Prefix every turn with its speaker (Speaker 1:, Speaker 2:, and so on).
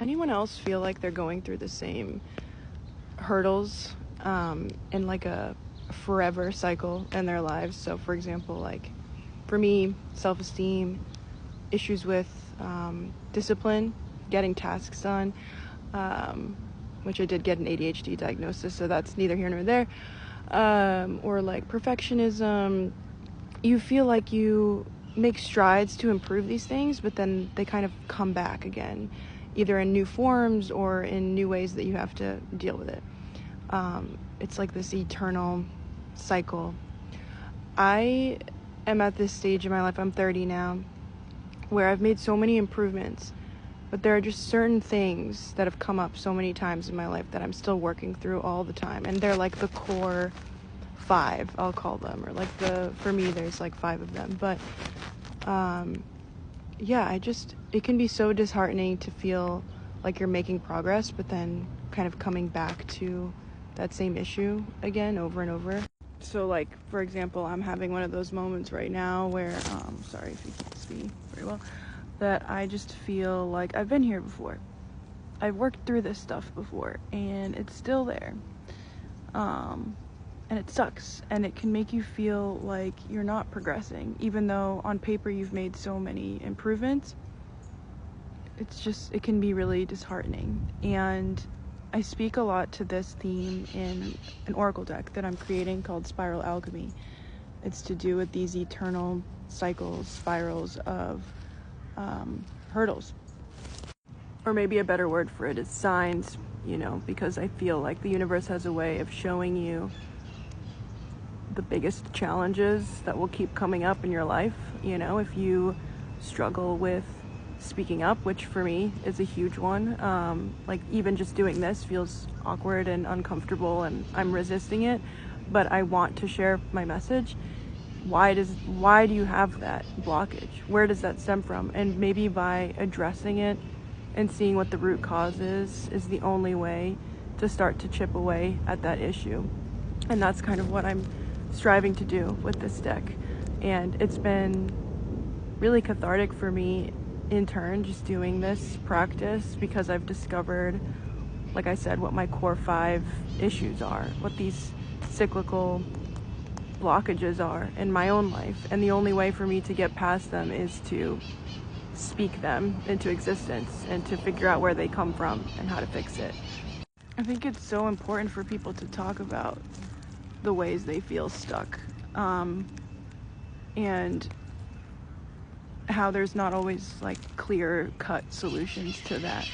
Speaker 1: anyone else feel like they're going through the same hurdles in like a forever cycle in their lives? So for example, like for me, self-esteem, issues with discipline, getting tasks done, which I did get an ADHD diagnosis, so that's neither here nor there, or like perfectionism. You feel like you make strides to improve these things, but then they kind of come back again, either in new forms or in new ways that you have to deal with it. It's like this eternal cycle. I am at this stage in my life, I'm 30 now, where I've made so many improvements, but there are just certain things that have come up so many times in my life that I'm still working through all the time, and they're like the core 5, I'll call them, or like for me there's like 5 of them. But yeah, it can be so disheartening to feel like you're making progress, but then kind of coming back to that same issue again over and over. So like, for example, I'm having one of those moments right now where, sorry if you can't see very well, that I just feel like I've been here before. I've worked through this stuff before, and it's still there. And it sucks, and it can make you feel like you're not progressing, even though on paper you've made so many improvements. It can be really disheartening. And I speak a lot to this theme in an oracle deck that I'm creating called Spiral Alchemy. It's to do with these eternal cycles, spirals of hurdles. Or maybe a better word for it is signs, because I feel like the universe has a way of showing you the biggest challenges that will keep coming up in your life. If you struggle with speaking up, which for me is a huge one, like even just doing this feels awkward and uncomfortable and I'm resisting it, but I want to share my message. Why do you have that blockage? Where does that stem from? And maybe by addressing it and seeing what the root cause is the only way to start to chip away at that issue. And that's kind of what I'm striving to do with this deck. And it's been really cathartic for me in turn, just doing this practice, because I've discovered, like I said, what my core 5 issues are, what these cyclical blockages are in my own life. And the only way for me to get past them is to speak them into existence and to figure out where they come from and how to fix it. I think it's so important for people to talk about the ways they feel stuck, and how there's not always like clear cut solutions to that.